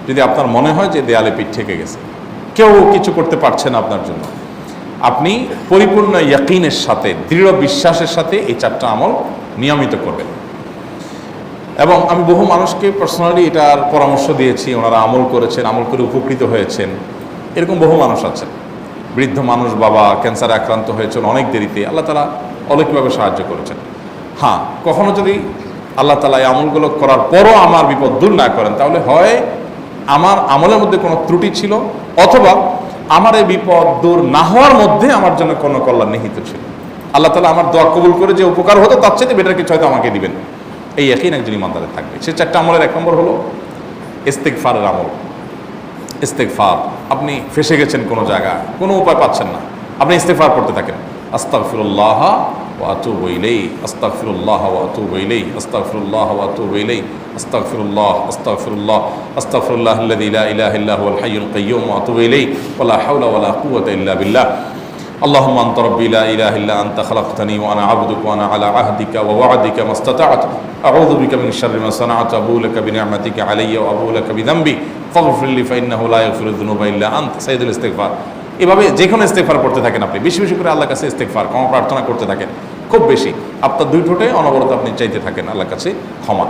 যদি আপনার মনে হয় যে দেয়ালে পিঠ ঠেকে গেছে, কেউ কিছু করতে পারছে না আপনার জন্য, আপনি পরিপূর্ণ ইয়াকিনের সাথে, দৃঢ় বিশ্বাসের সাথে এই 4টা আমল নিয়মিত করবেন। এবং আমি বহু মানুষকে পার্সোনালি এটার পরামর্শ দিয়েছি, ওনারা আমল করেছেন, আমল করে উপকৃত হয়েছেন। এরকম বহু মানুষ আছেন, বৃদ্ধ মানুষ, বাবা ক্যান্সারে আক্রান্ত হয়েছেন অনেক দেরিতে, আল্লাহ তাআলা অলৌকিকভাবে সাহায্য করেছেন। হ্যাঁ, কখনো যদি আল্লাহ তাআলা এই আমলগুলো করার পরও আমার বিপদ দূর না করেন, তাহলে হয় আমার আমলের মধ্যে কোনো ত্রুটি ছিল, অথবা আমার এই বিপদ দূর না হওয়ার মধ্যে আমার জন্য কোনো কল্যাণ নিহিত ছিল। আল্লাহ তাআলা আমার দোয়া কবুল করে যে উপকার হতো তার চাইতে বেটার কিছু হয়তো আমাকে দিবেন, এই ইয়াকিন একজন ইমানদারের থাকবে। সে 4টা আমলের 1 নম্বর হলো ইস্তেগফারের আমল। ইস্তেগফার, আপনি ফেসে গেছেন কোনো জায়গায়, কোনো উপায় পাচ্ছেন না, আপনি ইস্তেগফার করতে থাকেন। আস্তাগফিরুল্লাহ ওয়া আতুবু ইলাইহি, আস্তাগফিরুল্লাহ ওয়া আতুবু ইলাইহি, আস্তাগফিরুল্লাহ ওয়া আতুবু ইলাইহি, আস্তাগফিরুল্লাহ, আস্তাগফিরুল্লাহ, আস্তাগফিরুল্লাহাল্লাযী লা ইলাহা ইল্লা হুয়াল হাইয়ুল কাইয়্যুম ওয়া আতুবু ইলাইহি ওয়া লা হাওলা ওয়া লা কুওয়াতা ইল্লা বিল্লাহ। اللهم أنت ربي لا إله إلا أنت خلقتني وأنا عبدك وأنا على عهدك ووعدك ما استطعت أعوذ بك من شر ما صنعت أبوء لك بنعمتك علي وأبوء لك بذنبي فاغفر لي فإنه لا يغفر الذنوب إلا أنت সাইয়্যিদুল ইস্তিগফার। এভাবে যে কোনো ইস্তিগফার করতে থাকেন, আপনি বেশি বেশি করে আল্লাহর কাছে ইস্তিগফার, ক্ষমা প্রার্থনা করতে থাকেন, খুব বেশি। আপনার 2 ঠোঁটে অনবরত আপনি চাইতে থাকেন আল্লাহর কাছে ক্ষমা।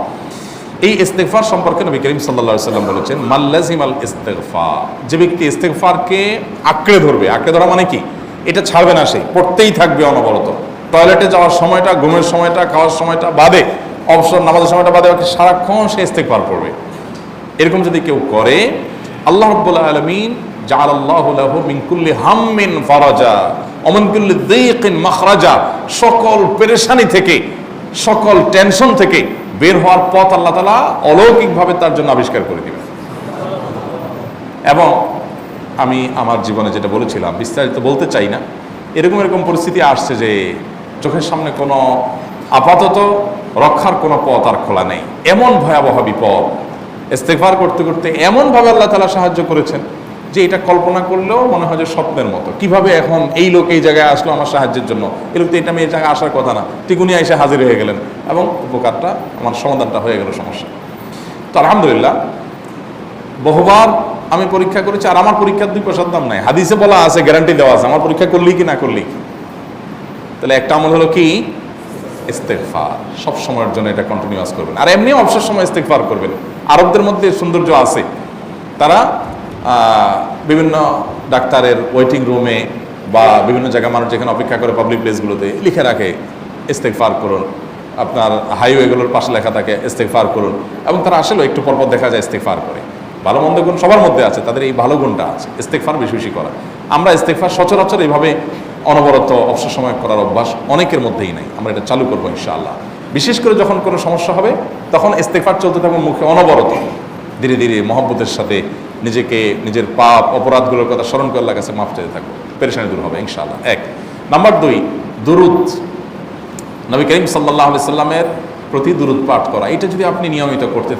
এই ইস্তিগফার সম্পর্কে নবী করিম সাল্লাল্লাহু আলাইহি ওয়াসাল্লাম বলেছেন, মাল্লাজিমাল ইস্তিগফার, যে ব্যক্তি ইস্তিগফারকে আঁকড়ে ধরবে, আঁকড়ে ধরা মানে কি, এটা ছাড়বে না, সে পড়তেই থাকবে অনবরত। টয়লেটে যাওয়ার সময়টা, ঘুমের সময়টা, খাওয়ার সময়টা বাদে, অবসর নামাজের সময়টা বাদে সারাক্ষণ সে ইস্তিগফার করবে। এরকম যদি কেউ করে, আল্লাহ রাব্বুল আলামিন জাআলাল্লাহু লাহু মিন কুল্লি হাম্মিন ফারাজা ওয়া মিন কুল্লি যায়কিন মাখরাজা, সকল পেরেশানি থেকে, সকল টেনশন থেকে বের হওয়ার পথ আল্লাহ তাআলা অলৌকিকভাবে তার জন্য আবিষ্কার করে দিবেন। এবং আমি আমার জীবনে যেটা বলেছিলাম, বিস্তারিত বলতে চাই না, এরকম পরিস্থিতি আসছে যে চোখের সামনে কোনো আপাতত রক্ষার কোনো পথ আর খোলা নেই, এমন ভয়াবহ বিপদ। ইস্তিগফার করতে করতে এমনভাবে আল্লাহ তাআলা সাহায্য করেছেন যে এটা কল্পনা করলেও মনে হয় যে স্বপ্নের মতো। কিভাবে এখন এই লোক এই জায়গায় আসলো আমার সাহায্যের জন্য, এই লোক তো এটা আমি এই জায়গায় আসার কথা না, ঠিকুনি এসে হাজির হয়ে গেলেন এবং উপকারটা, আমার সমাধানটা হয়ে গেল সমস্যা। তো আলহামদুলিল্লাহ, বহুবার আমি পরীক্ষা করেছি, আর আমার পরীক্ষার 2 পয়সার দাম নাই। হাদিসে বলা আছে, গ্যারান্টি দেওয়া আছে, আমার পরীক্ষা করলি কি না করলি। তাহলে একটা আমল হলো কি, ইস্তিগফার। সব সময়ের জন্য এটা কন্টিনিউয়াস করবেন, আর এমনি অবসর সময় ইস্তিগফার করবেন। আরবদের মধ্যে সৌন্দর্য আছে, তারা বিভিন্ন ডাক্তারের ওয়েটিং রুমে বা বিভিন্ন জায়গায় মানুষ যেখানে অপেক্ষা করে পাবলিক প্লেসগুলোতে লিখে রাখে ইস্তিগফার করুন। আপনার হাইওয়েগুলোর পাশে লেখা থাকে ইস্তিগফার করুন, এবং তারা আসলে একটু পরপর দেখা যায় ইস্তিগফার করে। ভালো মন্দ গুণ সবার মধ্যে আছে, তাদের এই ভালো গুণটা আছে, ইস্তিগফার বেশি বেশি করা। আমরা ইস্তিগফার সচরাচর এইভাবে অনবরত অবসর সময় করার অভ্যাস অনেকের মধ্যেই নাই। আমরা এটা চালু করবো ইনশাআল্লাহ। বিশেষ করে যখন কোনো সমস্যা হবে তখন ইস্তিগফার চলতে থাকবে মুখে অনবরত, ধীরে ধীরে মহব্বতের সাথে নিজেকে, নিজের পাপ অপরাধগুলোর কথা স্মরণ করে আল্লাহর কাছে মাফ চাইতে থাকবো, পেরেশানি দূর হবে ইনশাআল্লাহ। 1 নাম্বার 2, দুরুদ, নবী করিম সাল্লাল্লাহু আলাইহি সাল্লামের প্রতি দুরুদ পাঠ করা। এটা যদি আপনি নিয়মিত করতে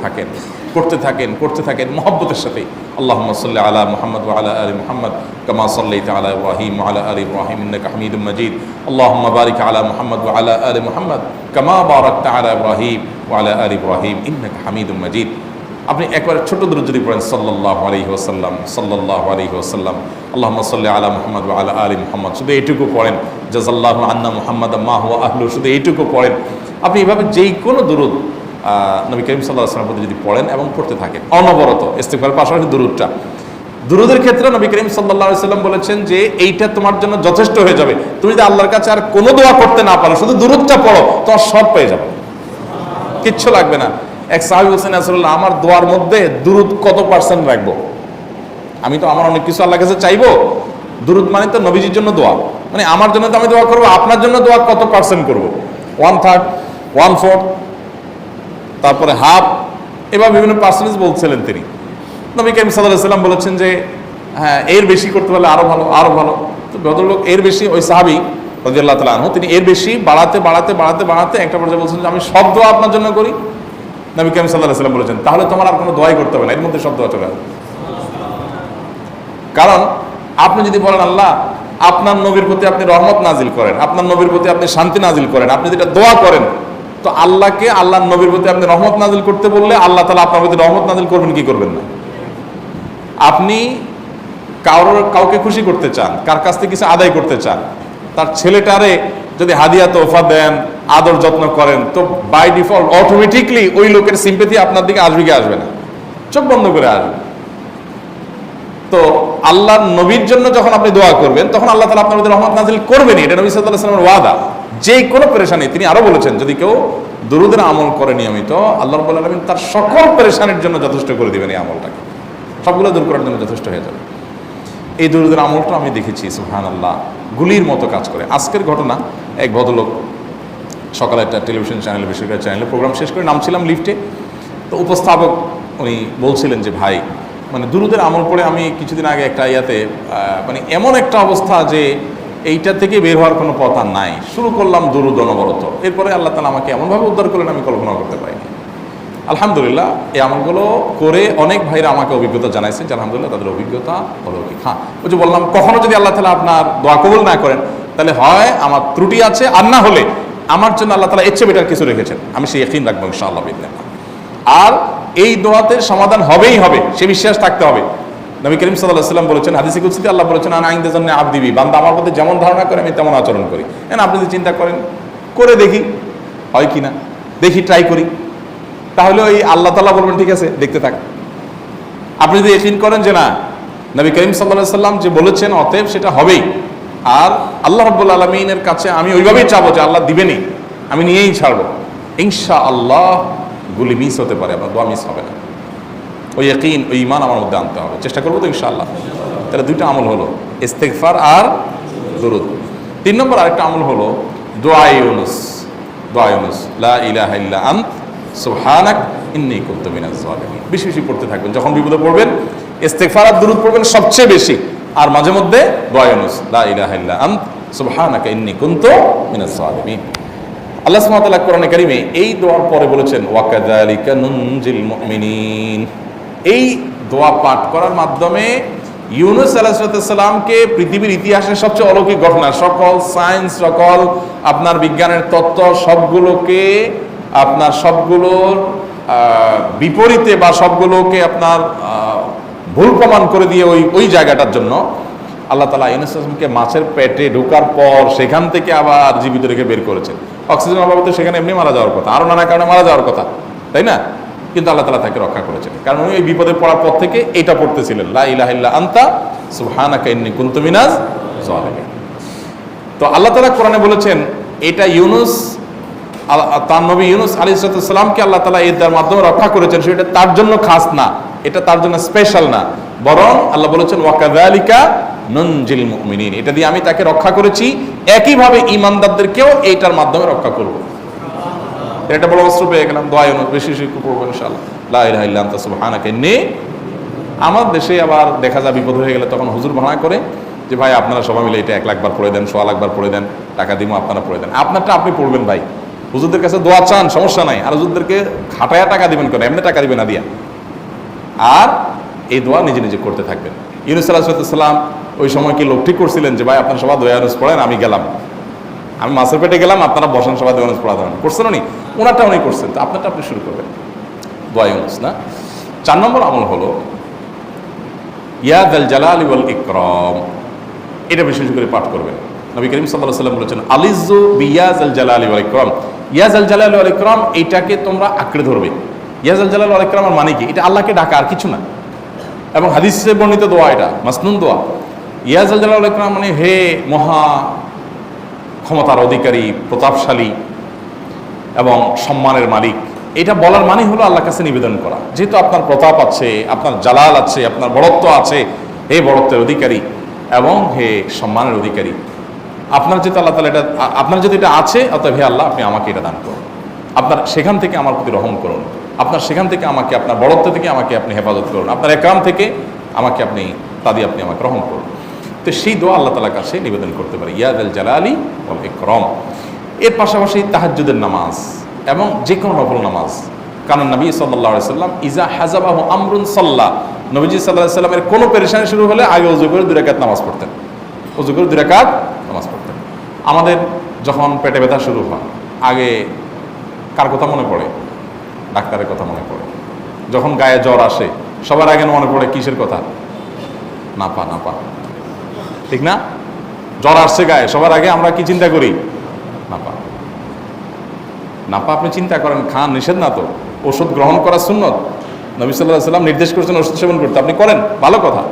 থাকেন মহব্বতের সাথে, আল্লাহুম্মা সাল্লি আলা মুহাম্মদ ওয়া আলা আলি মুহাম্মদ কামা সাল্লাইতা আলা ইব্রাহিম ওয়া আলা আলি ইব্রাহিম ইন্নাকা হামিদুম মাজিদ, আল্লাহুম্মা বারিক আলা মুহাম্মদ ওয়া আলা আলি মুহাম্মদ কামা বারাকতা আলা ইব্রাহিম ওয়া আলা আলি ইব্রাহিম ইন্নাকা হামিদুম মাজিদ। আপনি একবার ছোট দুরূদ যদি পড়েন, সাল্লাল্লাহু আলাইহি ওয়াসাল্লাম, সাল্লাল্লাহু আলাইহি ওয়াসাল্লাম, আল্লাহুম্মা সাল্লি আলা মুহাম্মদ ওয়া আলা আলি মুহাম্মদ, শুধু এইটুকু পড়েন। জাযাল্লাহু আন্না মুহাম্মাদাম মা হুয়া আহলু, শুধু এইটুকু পড়েন। আপনি এভাবে যেই কোনো দুরূদ নবী করিম সাল্লাল্লাহু আলাইহি ওয়াসাল্লামের প্রতি যদি পড়েন এবং পড়তে থাকেন অনবরত, ইস্তিগফারের পাশাপাশি দুরূদের ক্ষেত্রে নবী করিম সাল্লাল্লাহু আলাইহি ওয়াসাল্লাম বলেছেন যে এইটা তোমার জন্য যথেষ্ট হয়ে যাবে। তুমি যদি আল্লাহর কাছে আর কোনো দোয়া করতে না পারো, শুধু দুরূদটা পড়ো, তোমার সব পেয়ে যাবে, কিচ্ছু লাগবে না। এক সাহাবী বলছেন, রাসূলুল্লাহ, আমার দোয়ার মধ্যে দুরূদ কত পার্সেন্ট রাখবো? আমি তো আমার অনেক কিছু আল্লাহর কাছে চাইবো, দুরূদ মানে তো নবীজির জন্য দোয়া, মানে আমার জন্য তো আমি দোয়া করবো, আপনার জন্য দোয়া কত পার্সেন্ট করবো? 1/3, 1/4, তারপরে হাফ, এবার বিভিন্ন পার্সেন্টেজ বলছিলেন তিনি। নবী করিম সাল্লাল্লাহু আলাইহি ওয়াসাল্লাম বলেছেন যে হ্যাঁ, এর বেশি করতে পারলে আরো ভালো, আরো ভালো। তো ভদ্রলোক এর বেশি, ওই সাহাবী রাদিয়াল্লাহু তাআলা আনহু, তিনি এর বেশি বাড়াতে একটা পর্যায়ে বলছেন যে আমি সব দোয়া আপনার জন্য করি। নবী করিম সাল্লাল্লাহু আলাইহি ওয়াসাল্লাম বলেছেন তাহলে তোমার আর কোনো দোয়াই করতে হবে না, এর মধ্যে সব দোয়া চলে আসবে। কারণ আপনি যদি বলেন আল্লাহ আপনার নবীর প্রতি আপনি রহমত নাজিল করেন, আপনার নবীর প্রতি আপনি শান্তি নাজিল করেন, আপনি যেটা দোয়া করেন, তো আল্লাহকে আল্লাহর নবীর প্রতি আপনি রহমত নাজিল করতে বললে আল্লাহ তাআলা আপনার প্রতি রহমত নাজিল করবেন কি করবেন না? আপনি কাউকে খুশি করতে চান, কার কাছ থেকে কিছু আদায় করতে চান, তার ছেলেটারে যদি হাদিয়া তোফা দেন, আদর যত্ন করেন, তো বাই ডিফল্ট অটোমেটিকলি ওই লোকের সিম্পেথি আপনার দিকে আসবে কি আসবে না? চোখ বন্ধ করে আসবে। তো আল্লাহর নবীর জন্য যখন আপনি দোয়া করবেন, তখন আল্লাহ তাআলা আপনার মধ্যে রহমত নাযিল করবেনই, এটা নবী সাল্লাল্লাহু আলাইহি ওয়াসাল্লামের ওয়াদা। যে কোনো পেরেশানি, তিনি আরো বলেছেন, যদি কেউ দুরূদের আমল করে নিয়মিত, আল্লাহ রাব্বুল আলামিন তার সকল পেরেশানির জন্য যথেষ্ট করে দিবেন। এই আমলটাকে সবগুলো দূর করার জন্য যথেষ্ট হয়ে যাবে। এই দুরূদের আমলটা আমি দেখেছি সুবহানাল্লাহ গুলির মতো কাজ করে। আজকের ঘটনা, এক ভদ্রলোক সকালে একটা টেলিভিশন চ্যানেলে, বেসরকারি চ্যানেলে প্রোগ্রাম শেষ করে নামছিলাম লিফটে, তো উপস্থাপক উনি বলছিলেন যে ভাই, মানে দুরূদের আমল পড়ে আমি কিছুদিন আগে একটা মানে এমন একটা অবস্থা যে এইটা থেকে বের হওয়ার কোনো পথ আর নাই, শুরু করলাম দুরূদ অনবরত। এরপরে আল্লাহ তাআলা আমাকে এমনভাবে উদ্ধার করলেন আমি কল্পনা করতে পারিনি। আলহামদুলিল্লাহ, এই আমলগুলো করে অনেক ভাইরা আমাকে অভিজ্ঞতা জানাইছে যে আলহামদুলিল্লাহ তাদের অভিজ্ঞতা হলো কি। হ্যাঁ, ওই যে বললাম, কখনো যদি আল্লাহ তাআলা আপনার দোয়া কবুল না করেন, তাহলে হয় আমার ত্রুটি আছে, আর না হলে আমার জন্য আল্লাহ তাআলা এর চেয়ে বেটার কিছু রেখেছেন, আমি সেই ইয়াকিন রাখবো ইনশাআল্লাহ বিদিনিল্লাহ। আর এই দোয়াতে সমাধান হবেই হবে, সে বিশ্বাস থাকতে হবে। নবী করিম সাল্লাল্লাহু আলাইহি ওয়াসাল্লাম বলেছেন, হাদিসে কুদসিতে আল্লাহ বলেছেন, আনা ইনদা যান্নি আবদি বি, বান্দা আমার প্রতি যেমন ধারণা করে আমি তেমন আচরণ করি। আপনি যদি চিন্তা করেন, করে দেখি হয় কিনা, দেখি ট্রাই করি, তাহলে ওই আল্লাহ তাআলা বলবেন ঠিক আছে দেখতে থাক। আপনি যদি ইয়াকিন করেন যে না, নবী করিম সাল্লাল্লাহু আলাইহি ওয়াসাল্লাম যে বলেছেন অতএব সেটা হবেই, আর আল্লাহ রাব্বুল আলামিনের কাছে আমি ওইভাবেই চাবো যে আল্লাহ দিবেনই, আমি নিয়েই ছাড়বো, ইনশাআল্লাহ গুলি মিস হতে পারে, আপনার দোয়া মিস হবে না। ওই ইয়াকিন, ওই ঈমান আমার মধ্যে আনতে হবে, চেষ্টা করবো তো ইনশাআল্লাহ। তাহলে দুইটা আমল হলো, ইস্তেগফার আর দুরূদ। 3 নম্বর আরেকটা আমল হলো দোয়া ইউনুস। দোয়া ইউনুস, লা ইলাহা ইল্লা আন্ত সুবহানাক ইন্নী কুনতু মিনাজ জালিমিন। বেশি বেশি পড়তে থাকবেন, যখন বিপদে পড়বেন ইস্তেগফার আর দুরূদ পড়বেন সবচেয়ে বেশি, আর মাঝে মধ্যে দোয়া ইউনুস, লা ইলাহা ইল্লা আন্ত সুবহানাকা ইন্নী কুনতু মিনাজ জালিমিন। আল্লাহ সুবহানাহু ওয়া তাআলা কোরআনে কারীমে এই দোয়ার পরে বলেছেন, ওয়া কাযালিকা নুনজিল মুমিনিন। এই দোয়া পাঠ করার মাধ্যমে ইউনুস আলাইহিস সালামকে পৃথিবীর ইতিহাসের সবচেয়ে অলৌকিক ঘটনা, সকল সায়েন্স, সকল আপনার বিজ্ঞানের তত্ত্ব, সবগুলোকে আপনার সবগুলোর বিপরীতে বা সবগুলোকে আপনার ভুল প্রমাণ করে দিয়ে ওই জায়গাটার জন্য আল্লাহ তাআলা ইউনুস আলাইহিসকে মাছের পেটে ঢোকার পর সেখান থেকে আবার জীবিত রেখে বের করেছেন। অক্সিজেন অভাবে তো সেখানে এমনি মারা যাওয়ার কথা, আরো নানা কারণে মারা যাওয়ার কথা, তাই না? কিন্তু আল্লাহ তাআলা তাকে রক্ষা করেছেন, কারণ উনি এই বিপদে পড়ার পর থেকে এটা পড়তেছিলেন, লা ইলাহা ইল্লা আনতা সুবহানাকা ইন্নী কুনতু মিনাজ জালিমিন। তো আল্লাহ তাআলা কোরআনে বলেছেন, এটা ইউনুস, তার নবী ইউনুস আলাইহিস সালামকে আল্লাহ তাআলা এর মাধ্যমে রক্ষা করেছেন, সেটা তার জন্য খাস না, এটা তার জন্য স্পেশাল না, বরং আল্লাহ বলেছেন ওয়া কাযালিকা নুনজিল মুমিনিন, এটা দিয়ে আমি তাকে রক্ষা করেছি, একইভাবে ঈমানদারদেরকেও এইটার মাধ্যমে রক্ষা করব। এটা বড় অস্ত্র পেয়ে গেলাম। দোয়া ইউনুস বেশি বেশি পড়বো ইনশাআল্লাহ, লা ইলাহা ইল্লা আনতা সুবহানাকা ইন্নী। আমার দেশে আবার দেখা যায় বিপদ হয়ে গেলে তখন হুজুর ভাড়া করে যে ভাই আপনারা সবাই মিলে এটা 1 লাখ বার পড়ে দেন, 1.25 লাখ বার পড়ে দেন, টাকা দিব, আপনারা পড়ে দেন। আপনারটা আপনি পড়বেন ভাই, হুজুরদের কাছে দোয়া চান সমস্যা নাই, আর হুজুরদেরকে খাটায়া টাকা দিবেন কেন, এমনি টাকা দিবেন না দিয়া। আর এই দোয়া নিজে নিজে করতে থাকবেন। ইউনুস আলাইহিস সালাম ওই সময় কি লোক ঠিক করছিলেন যে ভাই আপনারা সবাই দোয়া ইউনুস পড়েন, আমি গেলাম, আমি মাছের পেটে গেলাম, আপনারা বসেন সবাই দোয়া ইউনুস পড়া দেবেন, করছেন উনি? ওনারটা উনি করছেন, তো আপনারটা আপনি শুরু করবেন, দোয়া ইউনুস না। 4 নম্বর আমল হলো ইয়া যাল জালালি ওয়াল ইকরাম। এটা বিশেষ করে পাঠ করবেন। নবী করিম সাল্লাল্লাহু আলাইহি ওয়াসাল্লাম বলেছেন, আলিযু বিয়া যাল জালালি ওয়াল ইকরাম। ইয়া যাল জালালি ওয়াল ইকরাম, এটাকে তোমরা আঁকড়ে ধরবে। ইয়া যাল জালালি ওয়াল ইকরামের মানে কি? এটা আল্লাহকে ডাকা, আর কিছু না। এবং হাদিসে বর্ণিত দোয়া, এটা মাসনুন দোয়া। ইয়া যাল জালালি ওয়াল ইকরাম মানে হে মহা ক্ষমতার অধিকারী, প্রতাপশালী এবং সম্মানের মালিক। এটা বলার মানে হলো আল্লাহর কাছে নিবেদন করা, যেহেতু আপনার প্রতাপ আছে, আপনার জালাল আছে, আপনার বড়ত্ব আছে, হে বড়ত্বের অধিকারী এবং হে সম্মানের অধিকারী, আপনার যেহেতু আল্লাহ তাআলা এটা, আপনার যদি এটা আছে, অতএব হে আল্লাহ আপনি আমাকে এটা দান করুন, আপনার সেখান থেকে আমার প্রতি রহম করুন, আপনার সেখান থেকে আমাকে, আপনার বড়ত্ব থেকে আমাকে আপনি হেফাজত করুন, আপনার একরাম থেকে আমাকে আপনি, তা দিয়ে আপনি আমাকে রহম করুন। তো সেই দোয়া আল্লাহ তাআলার কাছে নিবেদন করতে পারে, ইয়া যাল জালালি ওয়াল ইকরাম। এর পাশাপাশি তাহাজ্জুদের নামাজ এবং যে কোনো নফল নামাজ, কারণ নবী সাল্লাল্লাহু আলাইহি ওয়াসাল্লাম ইজা হাজাবাহু আমরুন সাল্লা, নবীজি সাল্লাল্লাহু আলাইহি ওয়াসাল্লামের কোনো পেরেশানি শুরু হলে আগে ওযু করে 2 রাকাত নামাজ পড়তেন, ওযু করে 2 রাকাত নামাজ পড়তেন। আমাদের যখন পেটে ব্যথা শুরু হয়, আগে কার কথা মনে পড়ে? ডাক্তারের কথা মনে পড়ে। যখন গায়ে জ্বর আসে, সবার আগে মনে পড়ে কিসের কথা? নাপা নাপা, ঠিক না? জ্বর আসছে গায়ে, সবার আগে আমরা কি চিন্তা করি? নাপা। নাপা আপনি চিন্তা করেন, খান, নিষেধ না তো। ওষুধ গ্রহণ করা সুন্নত, নবী সাল্লাল্লাহু আলাইহি ওয়াসাল্লাম নির্দেশ করেছেন ওষুধ সেবন করতে, আপনি করেন, ভালো কথা।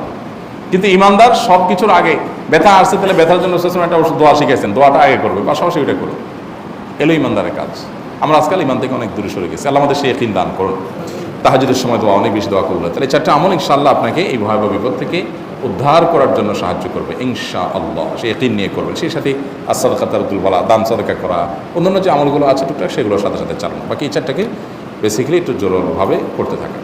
কিন্তু ইমানদার সব কিছুর আগে, ব্যথা আসছে তাহলে ব্যথার জন্য একটা ওষুধ দোয়া শিখেছেন, দোয়াটা আগে করবে, পাশাপাশি ওইটা করবে। এলো ইমানদারের কাজ। আমরা আজকাল ইমান থেকে অনেক দূরে সরে গেছি। আল্লাহ আমাদের সেই ইয়াকিন দান করুন। তাহাজ্জুদের সময় দোয়া, অনেক বেশি দোয়া করবো। তাহলে 4টা আমল ইনশাআল্লাহ আপনাকে এই ভয়াবহ বিপদ থেকে উদ্ধার করার জন্য সাহায্য করবে ইনশাআল্লাহ। সেই ইয়াকিন নিয়ে করবেন। সেই সাথে as-সাদাকা তারতুল বালা, দান সাদাকা করা, অন্যান্য যে আমলগুলো আছে টুকটাক সেগুলোর সাথে সাথে চালানো। বাকি এই 4টাকে বেসিক্যালি একটু জোরভাবে করতে থাকা।